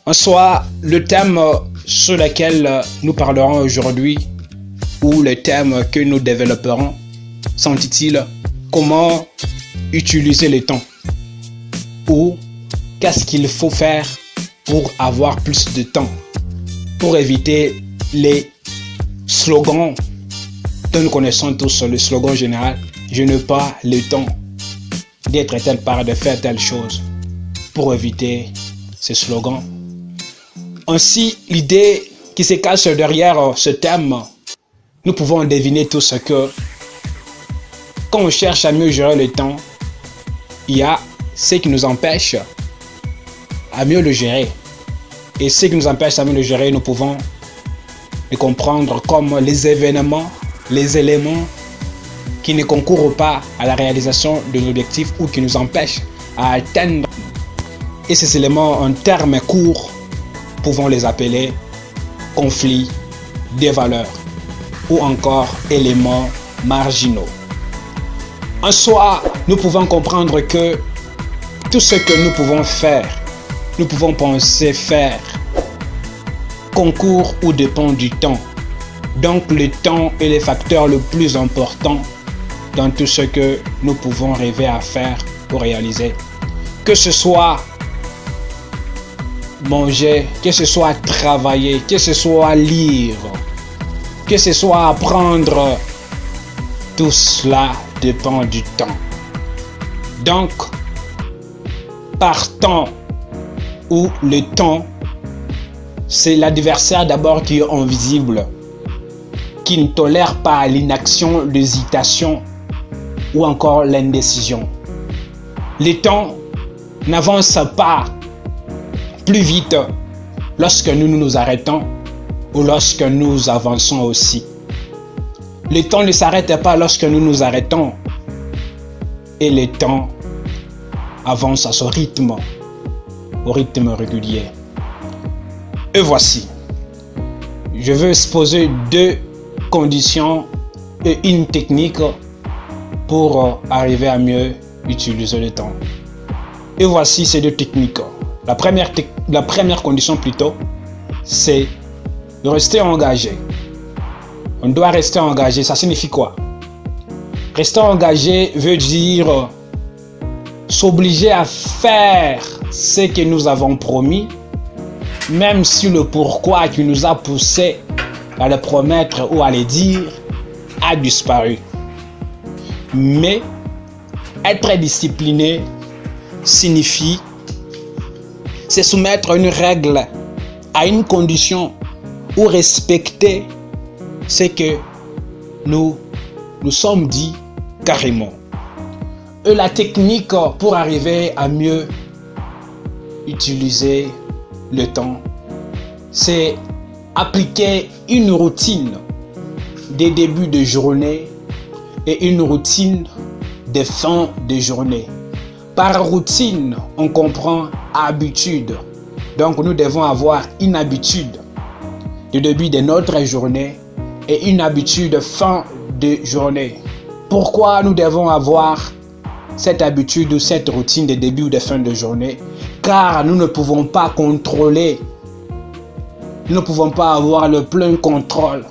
En soi, le thème sur lequel nous parlerons aujourd'hui, ou le thème que nous développerons, s'intitule « Comment utiliser le temps ?» ou « Qu'est-ce qu'il faut faire pour avoir plus de temps ?» pour éviter les slogans dont nous connaissons tous, le slogan général « Je n'ai pas le temps d'être telle part, de faire telle chose » pour éviter ces slogans. Ainsi, l'idée qui se cache derrière ce thème, nous pouvons deviner tous que quand on cherche à mieux gérer le temps, il y a ce qui nous empêche à mieux le gérer. Et ce qui nous empêche à mieux le gérer, nous pouvons le comprendre comme les événements, les éléments qui ne concourent pas à la réalisation de l'objectif ou qui nous empêchent à atteindre. Et ces éléments, en termes courts, pouvons les appeler conflits des valeurs ou encore éléments marginaux. En soi, nous pouvons comprendre que tout ce que nous pouvons faire, nous pouvons penser faire, concourt ou dépend du temps. Donc le temps est le facteur le plus important dans tout ce que nous pouvons rêver à faire ou réaliser. Que ce soit manger, que ce soit travailler, que ce soit lire, que ce soit apprendre, tout cela dépend du temps. Donc, par temps, où le temps, c'est l'adversaire d'abord qui est invisible, qui ne tolère pas l'inaction, l'hésitation ou encore l'indécision. Le temps n'avance pas plus vite lorsque nous nous arrêtons ou lorsque nous avançons aussi. Le temps ne s'arrête pas lorsque nous nous arrêtons et le temps avance à son rythme, au rythme régulier. Et voici, je veux exposer deux conditions et une technique pour arriver à mieux utiliser le temps. Et voici ces deux techniques. La première condition plutôt, c'est de rester engagé. On doit rester engagé. Ça signifie quoi? Rester engagé veut dire s'obliger à faire ce que nous avons promis, même si le pourquoi qui nous a poussé à le promettre ou à le dire a disparu. Mais être discipliné signifie se soumettre à une règle, à une condition ou respecter ce que nous sommes dit carrément. Et la technique pour arriver à mieux utiliser le temps, c'est appliquer une routine des débuts de journée et une routine des fins de journée. Par routine, on comprend habitude. Donc nous devons avoir une habitude de début de notre journée et une habitude fin de journée. Pourquoi nous devons avoir cette habitude ou cette routine de début ou de fin de journée? Car nous ne pouvons pas contrôler, nous ne pouvons pas avoir le plein contrôle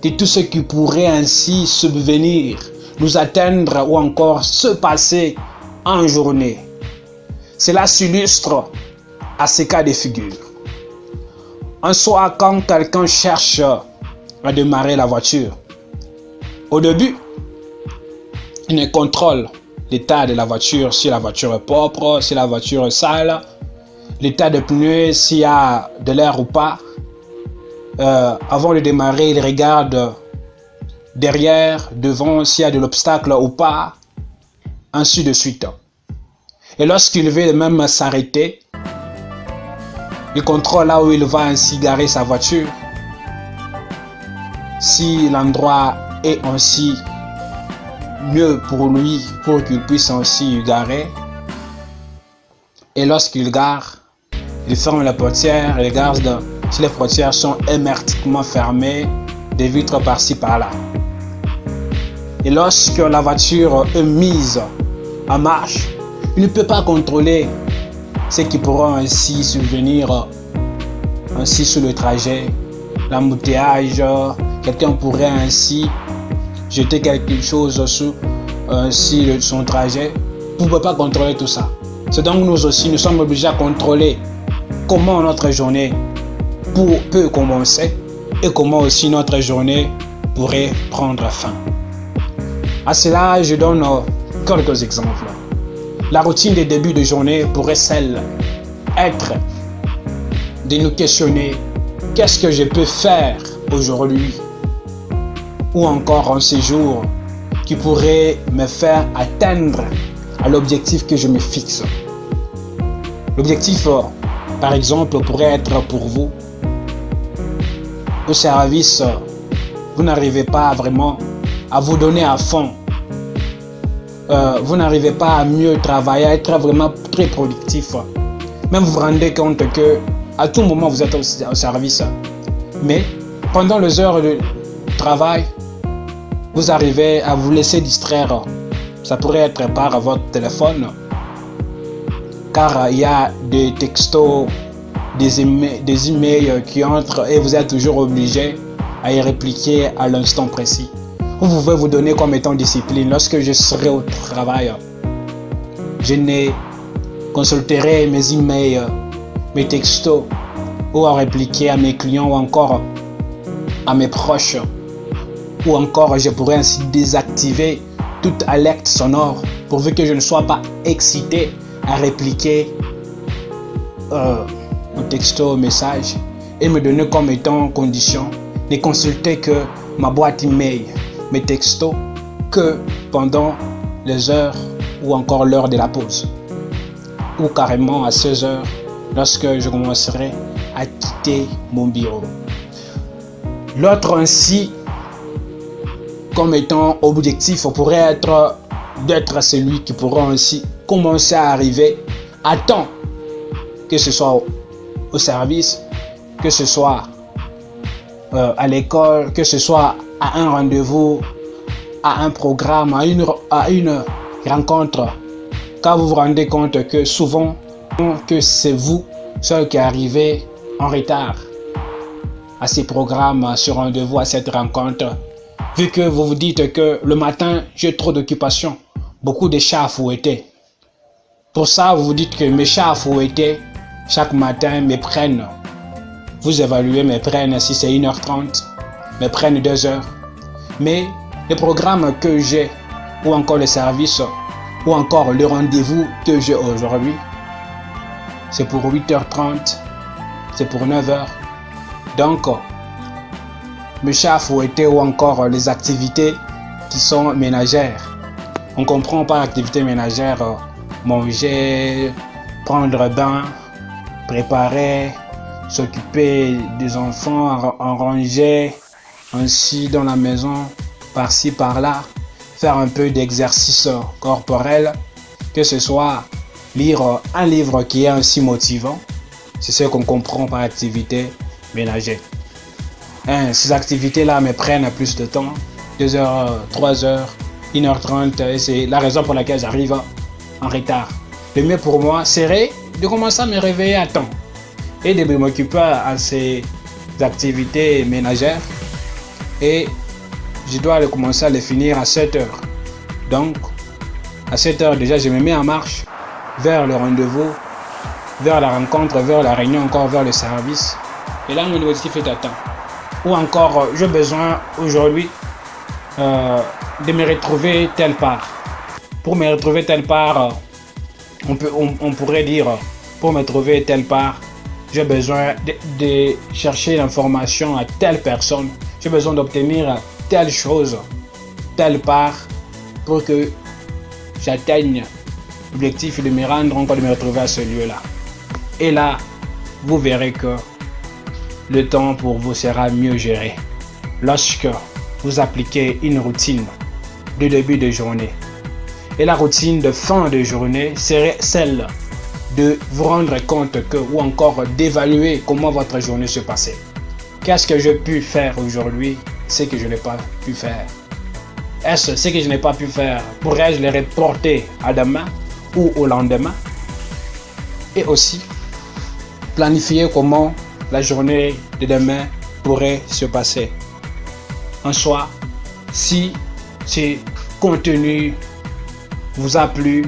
de tout ce qui pourrait ainsi subvenir, nous atteindre ou encore se passer en journée. Cela s'illustre à ces cas de figure. En soi, quand quelqu'un cherche à démarrer la voiture, au début, il ne contrôle l'état de la voiture, si la voiture est propre, si la voiture est sale, l'état des pneus, s'il y a de l'air ou pas. Avant de démarrer, il regarde derrière, devant, s'il y a de l'obstacle ou pas, ainsi de suite. Et lorsqu'il veut même s'arrêter, il contrôle là où il va ainsi garer sa voiture. Si l'endroit est ainsi mieux pour lui, pour qu'il puisse ainsi garer. Et lorsqu'il gare, il ferme la portière, il regarde si les portières sont hermétiquement fermées, des vitres par-ci par-là. Et lorsque la voiture est mise en marche, il ne peut pas contrôler ce qui pourra ainsi subvenir ainsi sur le trajet, l'embouteillage, quelqu'un pourrait ainsi jeter quelque chose sur son trajet. Vous ne pouvez pas contrôler tout ça. C'est donc nous aussi, nous sommes obligés à contrôler comment notre journée peut commencer et comment aussi notre journée pourrait prendre fin. À cela, je donne quelques exemples. La routine des débuts de journée pourrait être de nous questionner qu'est-ce que je peux faire aujourd'hui ou encore en ces jours qui pourrait me faire atteindre à l'objectif que je me fixe. L'objectif, par exemple, pourrait être pour vous au service, vous n'arrivez pas vraiment à vous donner à fond. Vous n'arrivez pas à mieux travailler, à être vraiment très productif. Même vous vous rendez compte que à tout moment vous êtes au service. Mais pendant les heures de travail, vous arrivez à vous laisser distraire. Ça pourrait être par votre téléphone, car il y a des textos, des emails qui entrent et vous êtes toujours obligé à y répliquer à l'instant précis. Vous pouvez vous donner comme étant discipline. Lorsque je serai au travail, je ne consulterai mes emails, mes textos, ou à répliquer à mes clients ou encore à mes proches. Ou encore, je pourrais ainsi désactiver toute alerte sonore pourvu que je ne sois pas excité à répliquer au texto, au message, et me donner comme étant condition de consulter que ma boîte email, mes textos, que pendant les heures ou encore l'heure de la pause, ou carrément à 16 heures lorsque je commencerai à quitter mon bureau. L'autre ainsi comme étant objectif pourrait être d'être celui qui pourra ainsi commencer à arriver à temps, que ce soit au service, que ce soit à l'école, que ce soit à un rendez-vous, à un programme, à une rencontre, car vous vous rendez compte que souvent que c'est vous seul qui arrivez en retard à ces programmes, à ce rendez-vous, à cette rencontre, vu que vous vous dites que le matin j'ai trop d'occupations, beaucoup de chats à fouetter. Pour ça, vous vous dites que mes chats à fouetter chaque matin me prennent. Vous évaluez, me prennent, si c'est 1h30, me prennent 2 heures. Mais les programmes que j'ai, ou encore les services, ou encore le rendez-vous que j'ai aujourd'hui, c'est pour 8h30, c'est pour 9h. Donc, mes chats à fouetter ou encore les activités qui sont ménagères. On comprend par activité ménagère manger, prendre bain, préparer, s'occuper des enfants, en ranger, ainsi dans la maison, par-ci, par-là, faire un peu d'exercice corporel, que ce soit lire un livre qui est ainsi motivant, c'est ce qu'on comprend par activité ménagère. Ces activités-là me prennent plus de temps, 2 heures, 3 heures, 1h30, et c'est la raison pour laquelle j'arrive en retard. Le mieux pour moi serait de commencer à me réveiller à temps et de m'occuper à ces activités ménagères, et je dois commencer à les finir à 7 heures. Donc, à 7 heures déjà, je me mets en marche vers le rendez-vous, vers la rencontre, vers la réunion, encore vers le service. Et là, mon objectif est atteint. Ou encore, j'ai besoin aujourd'hui de me retrouver telle part. Pour me retrouver telle part, on pourrait dire, pour me trouver telle part, j'ai besoin de chercher l'information à telle personne. J'ai besoin d'obtenir telle chose, telle part, pour que j'atteigne l'objectif de me rendre, encore de me retrouver à ce lieu-là. Et là, vous verrez que le temps pour vous sera mieux géré lorsque vous appliquez une routine de début de journée. Et la routine de fin de journée serait celle de vous rendre compte que, ou encore d'évaluer comment votre journée se passait. Qu'est-ce que j'ai pu faire aujourd'hui, ce que je n'ai pas pu faire? Est-ce ce que je n'ai pas pu faire, pourrais-je les reporter à demain ou au lendemain? Et aussi, planifier comment la journée de demain pourrait se passer. En soi, si ce contenu vous a plu,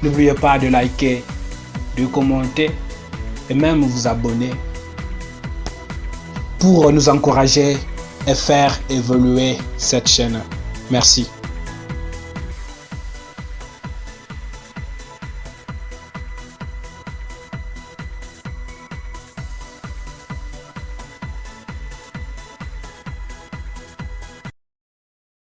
n'oubliez pas de liker, de commenter et même vous abonner pour nous encourager et faire évoluer cette chaîne. Merci.